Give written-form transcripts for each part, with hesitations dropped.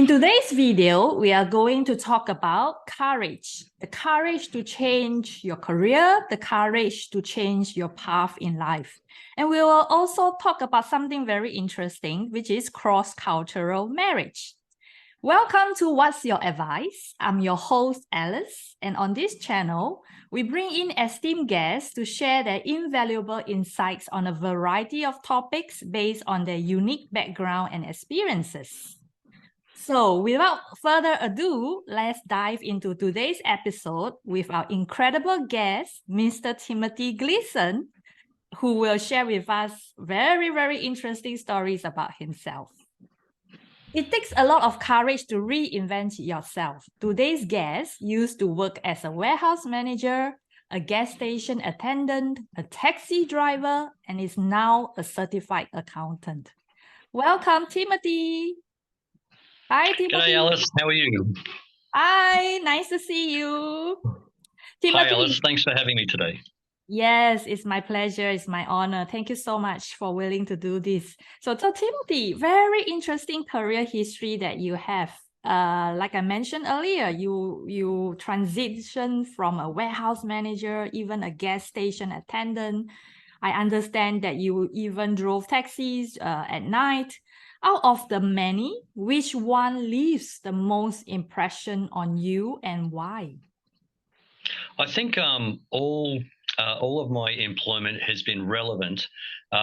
In today's video, we are going to talk about courage. The courage to change your career, the courage to change your path in life. And we will also talk about something very interesting, which is cross-cultural marriage. Welcome to What's Your Advice? I'm your host, Alice. And on this channel, we bring in esteemed guests to share their invaluable insights on a variety of topics based on their unique background and experiences. So without further ado, let's dive into today's episode with our incredible guest, Mr. Timothy Gleason, who will share with us very, very interesting stories about himself. It takes a lot of courage to reinvent yourself. Today's guest used to work as a warehouse manager, a gas station attendant, a taxi driver, and is now a certified accountant. Welcome, Timothy. Hi, Timothy. G'day, Alice. How are you? Hi, nice to see you. Timothy. Hi, Alice. Thanks for having me today. Yes, it's my pleasure. It's my honor. Thank you so much for willing to do this. So Timothy, very interesting career history that you have. Like I mentioned earlier, you transitioned from a warehouse manager, even a gas station attendant. I understand that you even drove taxis at night. Out of the many, which one leaves the most impression on you and why? I think all of my employment has been relevant.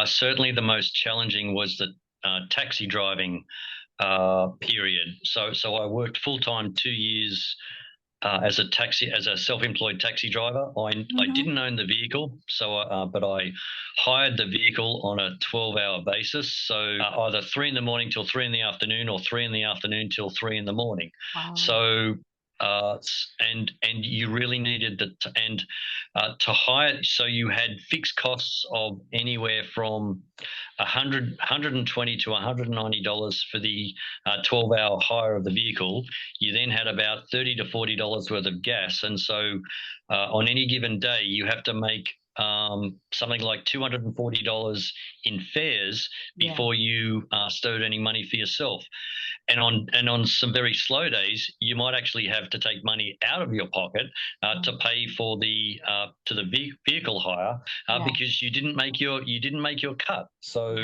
Certainly the most challenging was the taxi driving period. So I worked full-time 2 years as a self-employed taxi driver. I didn't own the vehicle, but I hired the vehicle on a 12-hour basis. So either 3 in the morning till 3 in the afternoon, or 3 in the afternoon till 3 in the morning. Wow. So and you really needed to hire. So you had fixed costs of anywhere from $120 to $190 for the 12-hour hire of the vehicle. You then had about $30 to $40 worth of gas, and so on any given day you have to make something like $240 in fares before you start earning money for yourself. And on some very slow days, you might actually have to take money out of your pocket to pay for the vehicle hire because you didn't make your cut. So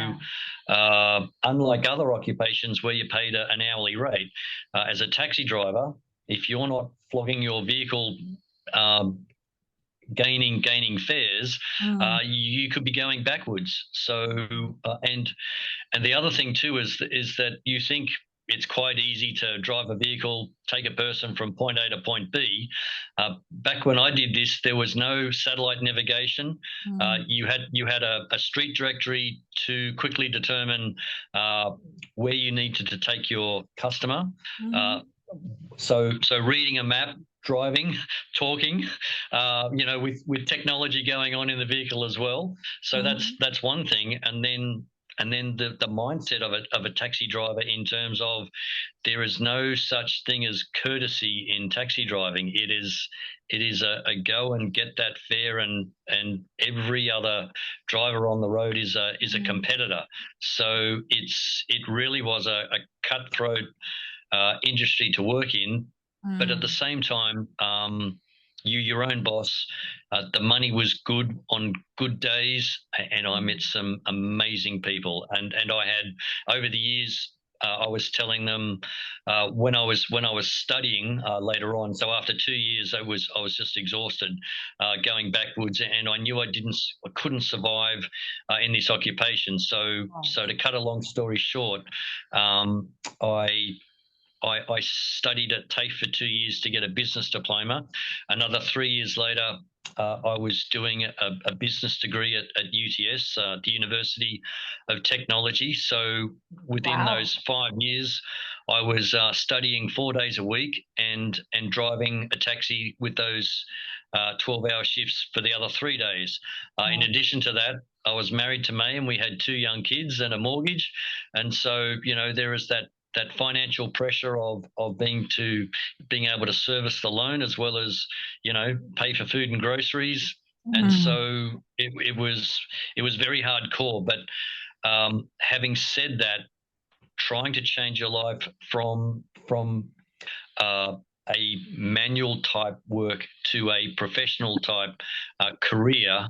unlike other occupations where you're paid an hourly rate, as a taxi driver, if you're not flogging your vehicle, gaining fares, you could be going backwards. So and the other thing too is that you think it's quite easy to drive a vehicle, take a person from point A to point B. Back when I did this, there was no satellite navigation. You had a street directory to quickly determine where you needed to take your customer. So reading a map, driving, talking, with technology going on in the vehicle as well. So that's one thing. And then the mindset of a taxi driver, in terms of there is no such thing as courtesy in taxi driving. It is a go and get that fare, and every other driver on the road is a competitor. So it really was a cutthroat industry to work in, but at the same time, you're your own boss. The money was good on good days, and I met some amazing people. And I had, over the years, I was telling them when I was studying later on. So after 2 years, I was just exhausted, going backwards, and I knew I couldn't survive in this occupation. So to cut a long story short, I studied at TAFE for 2 years to get a business diploma. Another 3 years later, I was doing a business degree at UTS, the University of Technology. So within those 5 years, I was studying 4 days a week and driving a taxi with those 12-hour shifts for the other 3 days. In addition to that, I was married to May, and we had 2 young kids and a mortgage. And so, there is that financial pressure of being able to service the loan, as well as pay for food and groceries. And so it was very hardcore. But having said that, trying to change your life from a manual type work to a professional type career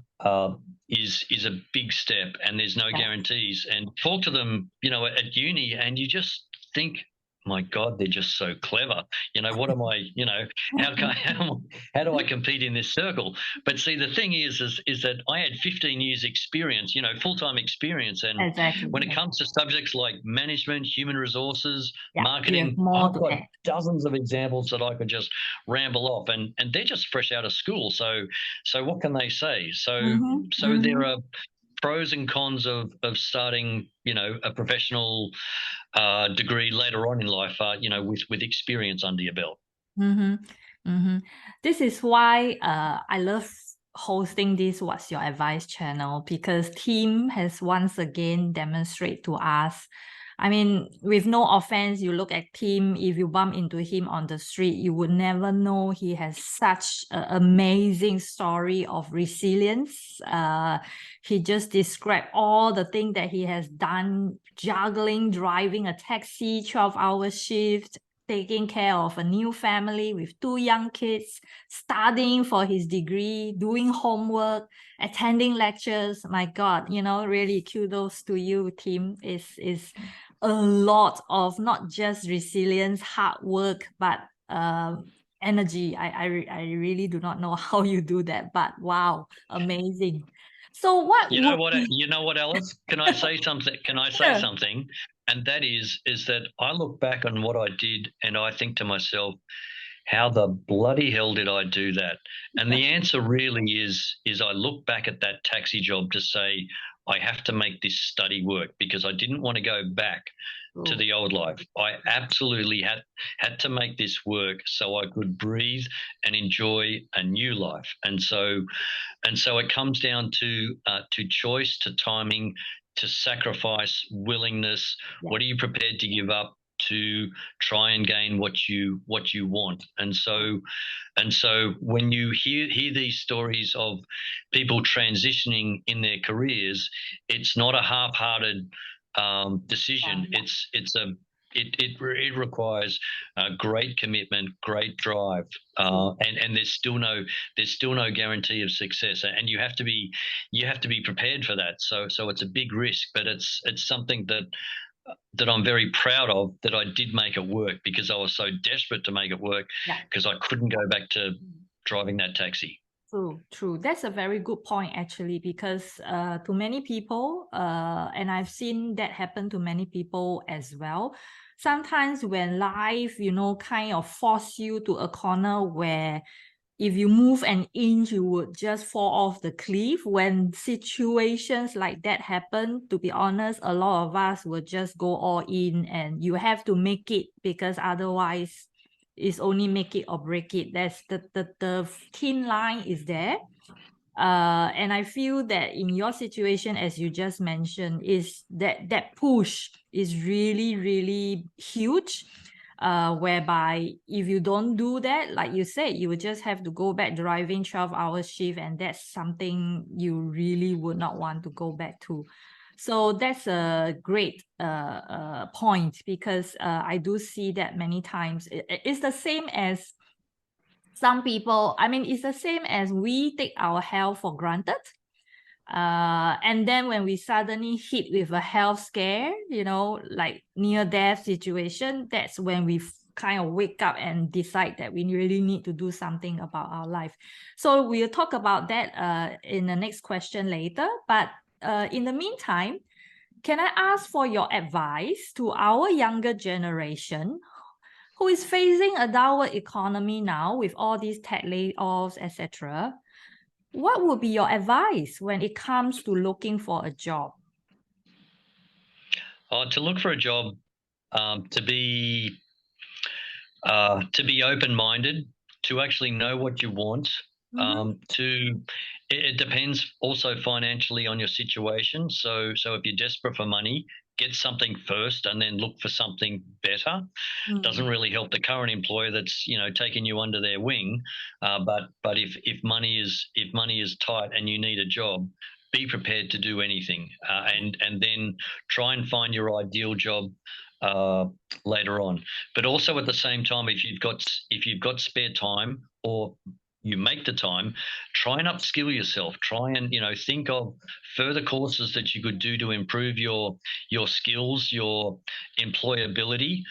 is a big step, and there's no guarantees. And talk to them, at uni, and you just think, my God, they're just so clever. What am I? How do I compete in this circle? But see, the thing is that I had 15 years experience, full-time experience, and Exactly. when it comes to subjects like management, human resources, marketing, more I've got dozens of examples that I could just ramble off, and they're just fresh out of school. So what can they say? So there are pros and cons of starting, a professional degree later on in life, with experience under your belt. This is why I love hosting this What's Your Advice channel, because Tim has once again demonstrated to us. I mean, with no offense, you look at Tim, if you bump into him on the street, you would never know he has such an amazing story of resilience. He just described all the things that he has done, juggling, driving a taxi, 12-hour shift, taking care of a new family with 2 young kids, studying for his degree, doing homework, attending lectures. My God, really kudos to you, Tim. Is a lot of not just resilience, hard work, but energy. I really do not know how you do that, but wow, amazing. So what you know what, Alice? Can I say something? Sure. Something? And that is that I look back on what I did and I think to myself, how the bloody hell did I do that? And the answer really is I look back at that taxi job to say, I have to make this study work, because I didn't want to go back to the old life. I absolutely had to make this work so I could breathe and enjoy a new life. And so it comes down to choice, to timing, to sacrifice, willingness. Yeah. What are you prepared to give up to try and gain what you want? And so when you hear these stories of people transitioning in their careers, it's not a half-hearted decision. It requires great commitment, great drive, and there's still no guarantee of success, and you have to be prepared for that. So it's a big risk, but it's something that I'm very proud of, that I did make it work, because I was so desperate to make it work, because I couldn't go back to driving that taxi. True. That's a very good point, actually, because to many people, and I've seen that happen to many people as well. Sometimes when life, kind of force you to a corner where if you move an inch, you would just fall off the cliff. When situations like that happen, to be honest, a lot of us will just go all in, and you have to make it, because otherwise it's only make it or break it. That's the thin line is there. And I feel that in your situation, as you just mentioned, is that push is really, really huge. Whereby if you don't do that, like you said, you would just have to go back driving 12-hour shift, and that's something you really would not want to go back to. So that's a great point, because I do see that many times. It's the same as some people, I mean, it's the same as we take our health for granted. And then when we suddenly hit with a health scare, like near-death situation, that's when we kind of wake up and decide that we really need to do something about our life. So we'll talk about that in the next question later. But in the meantime, can I ask for your advice to our younger generation who is facing a downward economy now with all these tech layoffs, etc.? What would be your advice when it comes to looking for a job? To look for a job, to be open-minded, to actually know what you want. It depends also financially on your situation. So if you're desperate for money, get something first and then look for something better. Doesn't really help the current employer that's taking you under their wing. But if money is tight and you need a job, be prepared to do anything, and then try and find your ideal job later on. But also at the same time, if you've got spare time, or you make the time, try and upskill yourself. Try and think of further courses that you could do to improve your skills, your employability.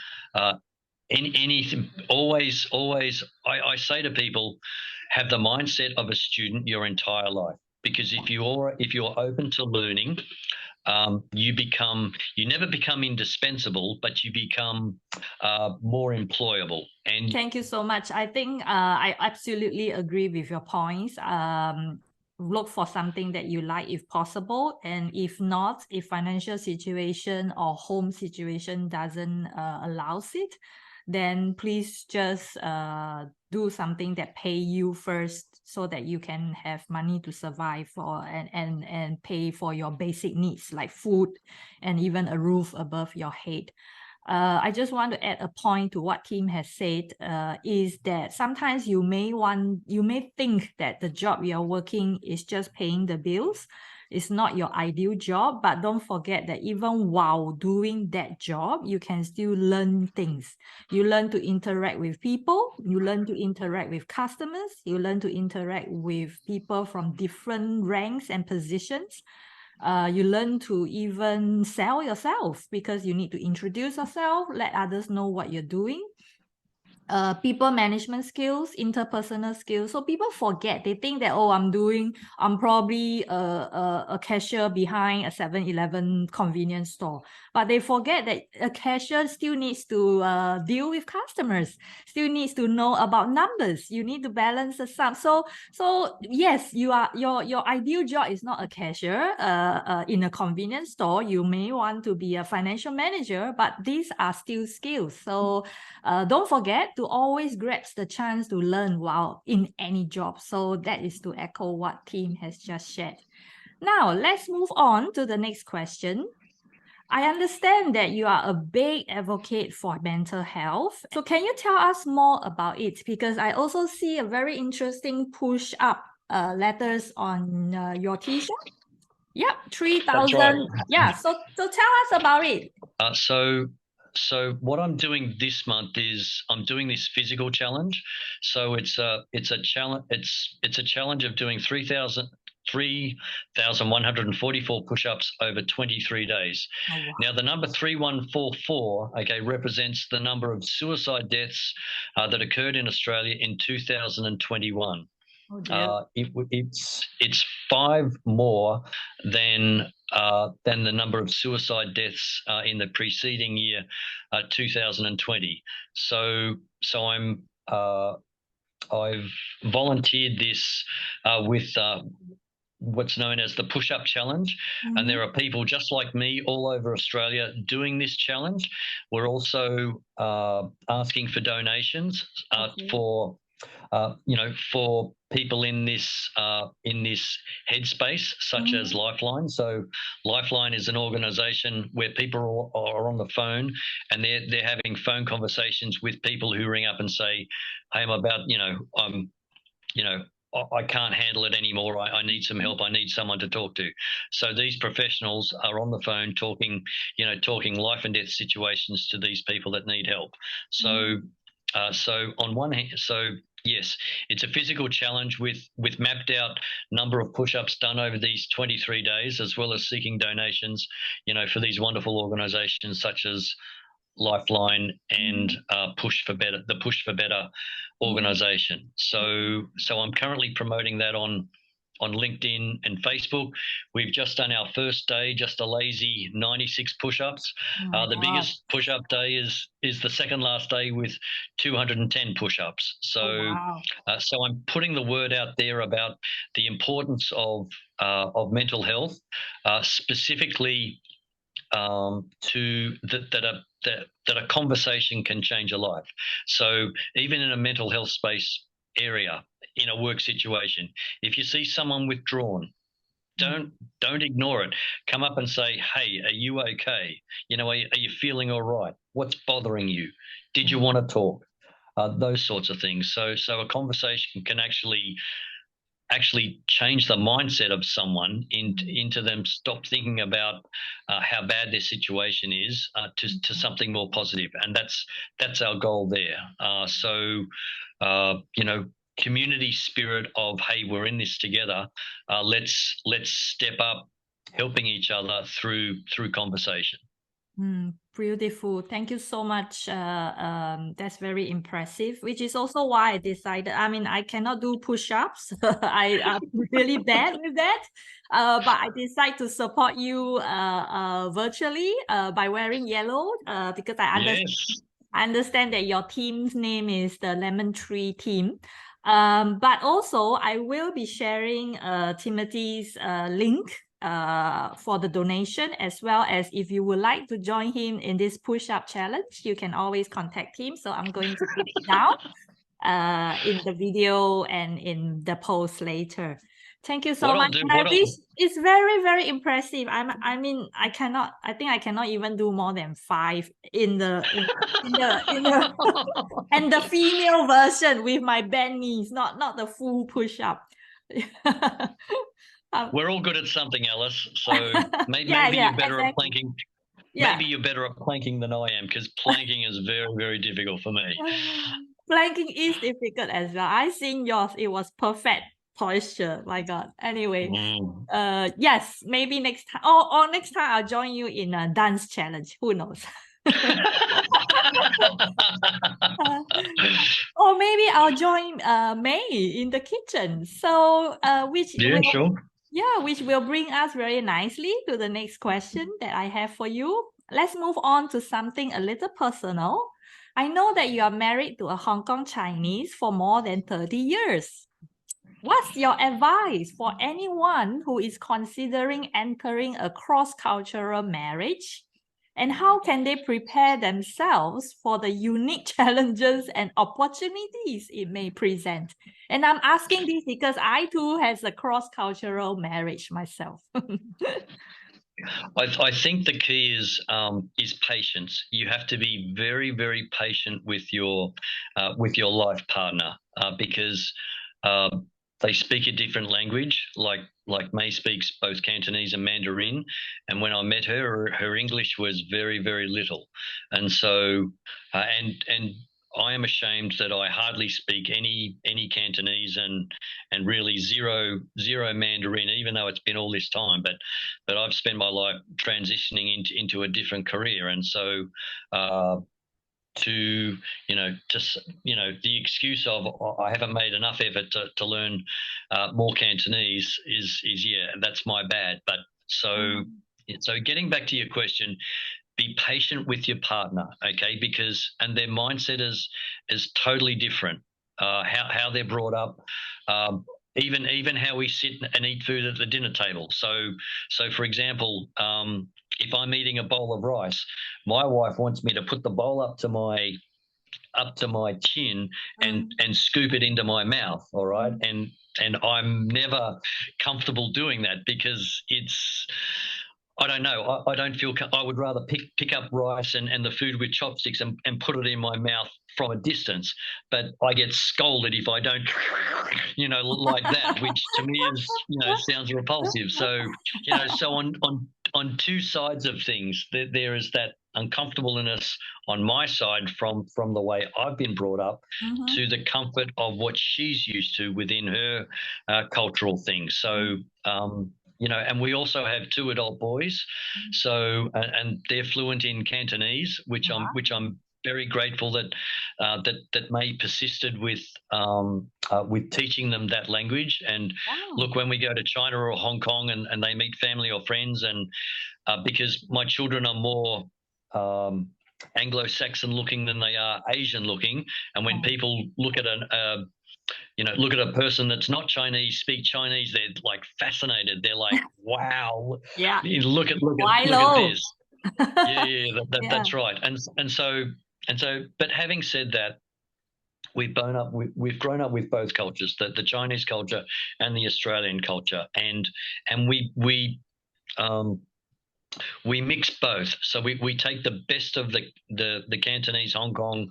Anything. Always, I say to people, have the mindset of a student your entire life. Because if you're open to learning, you never become indispensable, but you become more employable. And thank you so much. I think I absolutely agree with your points. Look for something that you like if possible, and if not, if financial situation or home situation doesn't allows it, then please just do something that pay you first, so that you can have money to survive and pay for your basic needs like food and even a roof above your head. I just want to add a point to what Tim has said, is that sometimes you may think that the job you're working is just paying the bills. It's not your ideal job, but don't forget that even while doing that job, you can still learn things. You learn to interact with people, you learn to interact with customers, you learn to interact with people from different ranks and positions. You learn to even sell yourself, because you need to introduce yourself, let others know what you're doing. People management skills, interpersonal skills. So people forget, they think that, oh, I'm probably a cashier behind a 7-Eleven convenience store. But they forget that a cashier still needs to deal with customers, still needs to know about numbers. You need to balance the sum. So yes, your ideal job is not a cashier in a convenience store. You may want to be a financial manager, but these are still skills. So don't forget to always grasp the chance to learn while in any job. So that is to echo what Tim has just shared. Now, let's move on to the next question. I understand that you are a big advocate for mental health. So can you tell us more about it? Because I also see a very interesting push-up letters on your t-shirt. Yep, 3,000. Right. Yeah, so tell us about it. So what I'm doing this month is I'm doing this physical challenge. So it's a challenge. It's a challenge of doing 3,144 push-ups over 23 days. Oh, wow. Now, the number 3144, okay, represents the number of suicide deaths that occurred in Australia in 2021. Oh, dear. It's 5 more than the number of suicide deaths in the preceding year, 2020. So I've volunteered this with what's known as the push-up challenge. Mm-hmm. And there are people just like me all over Australia doing this challenge. We're also asking for donations for people in this headspace, such as Lifeline. So Lifeline is an organisation where people are on the phone, and they're having phone conversations with people who ring up and say, "Hey, I can't handle it anymore. I need some help. I need someone to talk to." So these professionals are on the phone talking life and death situations to these people that need help. So on one hand, yes, it's a physical challenge with mapped out number of push-ups done over these 23 days, as well as seeking donations, for these wonderful organizations such as Lifeline and the Push for Better organization. So I'm currently promoting that on LinkedIn and Facebook. We've just done our first day, just a lazy 96 push-ups. The biggest push-up day is the second last day with 210 push-ups. So so I'm putting the word out there about the importance of mental health, specifically that a conversation can change a life. So even in a mental health space area, in a work situation, if you see someone withdrawn, don't ignore it. Come up and say, "Hey, are you okay? Are you feeling all right? What's bothering you? Did you want to talk?" Those sorts of things. So a conversation can actually actually change the mindset of someone into them stop thinking about how bad their situation is to something more positive, and that's our goal there. Community spirit of, hey, we're in this together. Let's step up, helping each other through conversation. Beautiful. Thank you so much. That's very impressive, which is also why I decided, I mean, I cannot do push-ups. I'm really bad with that. But I decided to support you virtually by wearing yellow because I understand that your team's name is the Lemon Tree team. But also, I will be sharing Timothy's link for the donation, as well as if you would like to join him in this push-up challenge, you can always contact him. So I'm going to put it down in the video and in the post later. Thank you so much. It's very, very impressive. I mean, I think I cannot even do more than 5 in the and the female version with my bent knees, not the full push-up. We're all good at something, Alice. So maybe you're better at planking. Maybe you're better at planking than I am, because planking is very, very difficult for me. Planking is difficult as well. I seen yours; it was perfect posture. My God. Anyway, yes, maybe next time, or next time I'll join you in a dance challenge. Who knows? Or maybe I'll join May in the kitchen. So which will bring us very nicely to the next question that I have for you. Let's move on to something a little personal. I know that you are married to a Hong Kong Chinese for more than 30 years. What's your advice for anyone who is considering entering a cross-cultural marriage? And how can they prepare themselves for the unique challenges and opportunities it may present? And I'm asking this because I too has a cross-cultural marriage myself. I think the key is patience. You have to be very, very patient with your life partner because they speak a different language. Like May speaks both Cantonese and Mandarin, and when I met her, her English was very, very little, and so and I am ashamed that I hardly speak any Cantonese and really zero Mandarin, even though it's been all this time. But I've spent my life transitioning into a different career, and so the excuse of I haven't made enough effort to learn more Cantonese is that's my bad. But so getting back to your question, be patient with your partner, okay? Because their mindset is totally different. How they're brought up, even how we sit and eat food at the dinner table. So for example, if I'm eating a bowl of rice, my wife wants me to put the bowl up to my chin and scoop it into my mouth. All right, and I'm never comfortable doing that because it's, I don't know. I don't feel. I would rather pick up rice and the food with chopsticks and put it in my mouth from a distance. But I get scolded if I don't, like that, which to me is, sounds repulsive. So, so on two sides of things, there is that uncomfortableness on my side from the way I've been brought up to the comfort of what she's used to within her cultural things. So. And we also have 2 adult boys, so and they're fluent in Cantonese, which I'm very grateful that May persisted with teaching them that language. And look, when we go to China or Hong Kong and they meet family or friends, and because my children are more Anglo-Saxon looking than they are Asian looking, and when people look at look at a person that's not Chinese, speak Chinese, they're like fascinated. They're like, wow, look at this. That's right. And so, but having said that, we've grown up with both cultures, the Chinese culture and the Australian culture, and we We mix both. So we take the best of the Cantonese, Hong Kong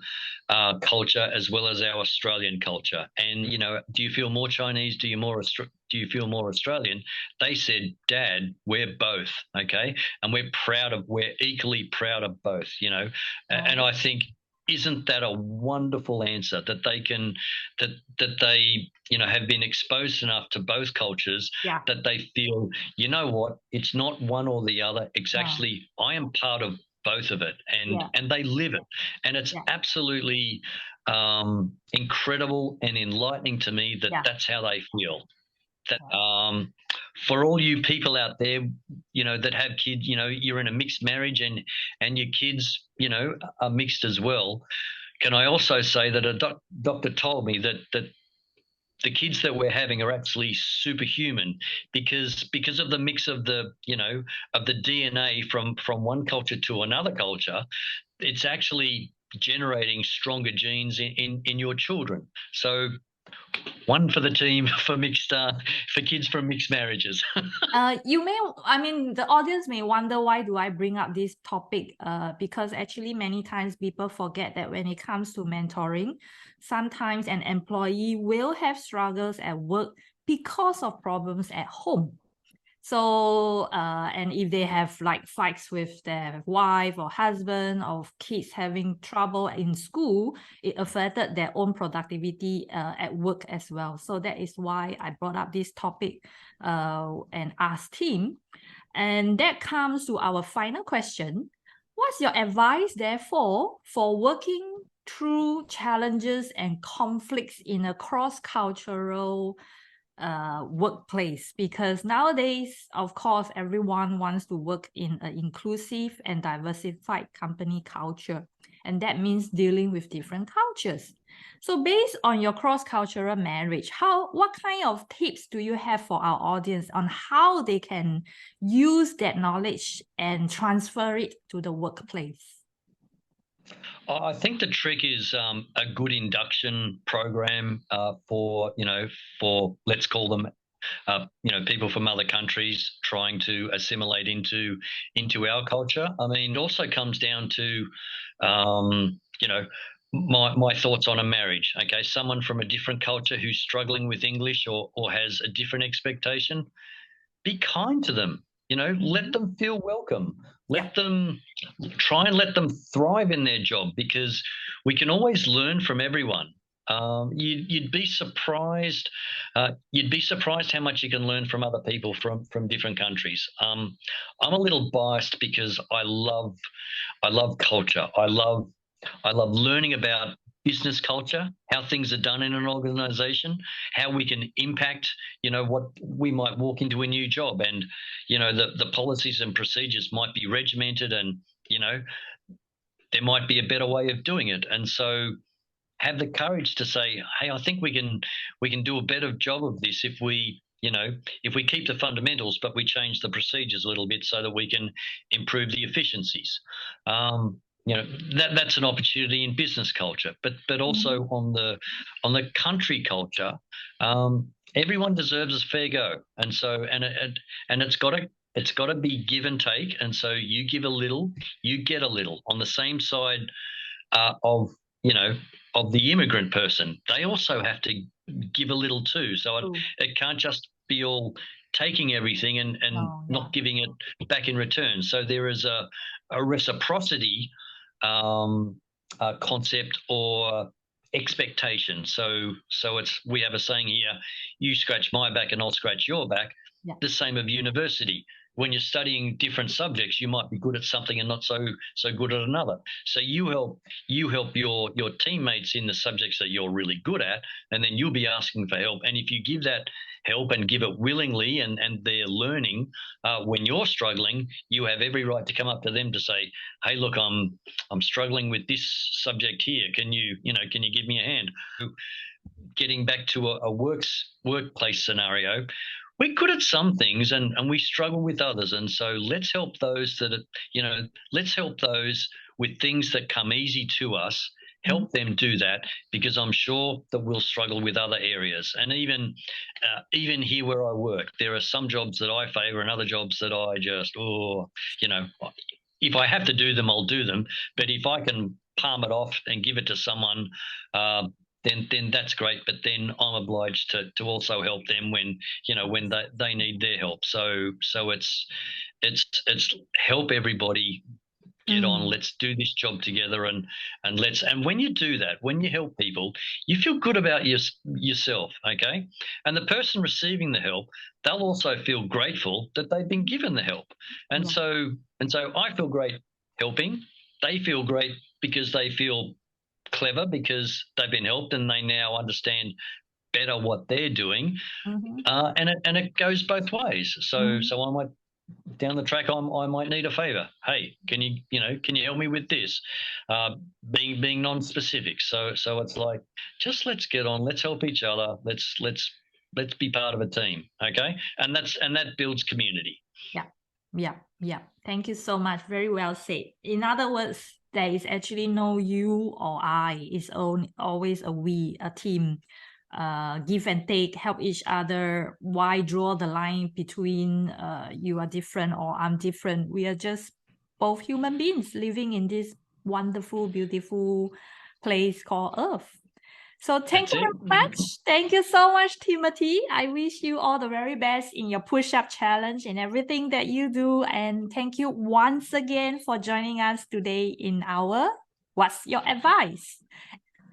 culture as well as our Australian culture. And, you know, do you feel more Chinese? Do you feel more Australian? They said, Dad, we're both. Okay. And we're equally proud of both, you know. And I think, isn't that a wonderful answer that they can, that they, you know, have been exposed enough to both cultures Yeah. that they feel, you know what, it's not one or the other. It's actually, I am part of both of it, and they live it, and it's absolutely incredible and enlightening to me that that's how they feel. That for all you people out there, you know, that have kids, you know, you're in a mixed marriage and your kids, you know, are mixed as well. Can I also say that a doctor told me that the kids that we're having are actually superhuman because of the mix of the, you know, of the DNA from one culture to another culture. It's actually generating stronger genes in your children. So one for the team for mixed for kids from mixed marriages. I mean, the audience may wonder, why do I bring up this topic? Because actually many times people forget that when it comes to mentoring, sometimes an employee will have struggles at work because of problems at home. So, and if they have like fights with their wife or husband, or kids having trouble in school, it affected their own productivity at work as well. So that is why I brought up this topic and asked him. And that comes to our final question. What's your advice, therefore, for working through challenges and conflicts in a cross-cultural workplace? Because nowadays, of course, everyone wants to work in an inclusive and diversified company culture, and that means dealing with different cultures. So based on your cross-cultural marriage, what kind of tips do you have for our audience on how they can use that knowledge and transfer it to the workplace? I think the trick is a good induction program for, you know, for, let's call them, you know, people from other countries trying to assimilate into our culture. I mean, it also comes down to, you know, my thoughts on a marriage. Okay, someone from a different culture who's struggling with English or has a different expectation, be kind to them. You know, let them feel welcome. Let them try and let them thrive in their job, because we can always learn from everyone. You'd be surprised. You'd be surprised how much you can learn from other people from different countries. I'm a little biased because I love culture. I love learning about business culture, how things are done in an organization, how we can impact, you know, what we might walk into a new job, and, you know, the policies and procedures might be regimented, and, you know, there might be a better way of doing it. And so have the courage to say, hey, I think we can do a better job of this if we, you know, if we keep the fundamentals, but we change the procedures a little bit so that we can improve the efficiencies. You know, that's an opportunity in business culture, but also on the country culture. Everyone deserves a fair go, and so and it's got to be give and take, and so you give a little, you get a little. On the same side of, you know, of the immigrant person, they also have to give a little too. So it can't just be all taking everything and not giving it back in return. So there is a reciprocity concept or expectation. So we have a saying here: you scratch my back and I'll scratch your back. The same of university. When you're studying different subjects, you might be good at something and not so good at another. So you help your teammates in the subjects that you're really good at, and then you'll be asking for help. And if you give that help and give it willingly, and they're learning, when you're struggling, you have every right to come up to them to say, hey, look, I'm struggling with this subject here. Can you give me a hand? Getting back to a workplace scenario, we're good at some things and we struggle with others. And so let's help those let's help those with things that come easy to us, help them do that, because I'm sure that we'll struggle with other areas. And even here where I work, there are some jobs that I favor and other jobs that I just, if I have to do them, I'll do them. But if I can palm it off and give it to someone, then that's great. But then I'm obliged to also help them when they need their help. So it's help everybody get on. Let's do this job together, and when you do that, when you help people, you feel good about yourself, okay? And the person receiving the help, they'll also feel grateful that they've been given the help. And so I feel great helping. They feel great because they feel clever because they've been helped and they now understand better what they're doing. And it goes both ways. So I might, down the track, I might need a favor. Hey, can you help me with this? Being non-specific. So it's like, just let's get on. Let's help each other. Let's be part of a team. Okay, and that builds community. Yeah. Thank you so much. Very well said. In other words, there is actually no you or I. It's always a we, a team. Give and take, help each other. Why draw the line between you are different or I'm different? We are just both human beings living in this wonderful, beautiful place called Earth. So thank you very much. Thank you so much, Timothy. I wish you all the very best in your push-up challenge and everything that you do. And thank you once again for joining us today in our What's Your Advice?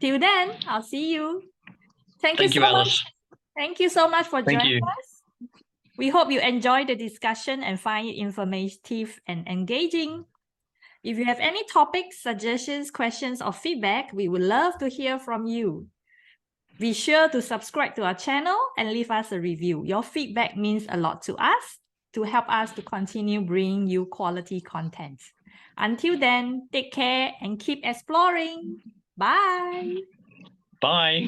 Till then, I'll see you. Thank you so Alice. much. Thank you so much for joining us. We hope you enjoyed the discussion and find it informative and engaging. If you have any topics, suggestions, questions, or feedback, we would love to hear from you. Be sure to subscribe to our channel and leave us a review. Your feedback means a lot to us to help us to continue bringing you quality content. Until then, take care and keep exploring. Bye. Bye.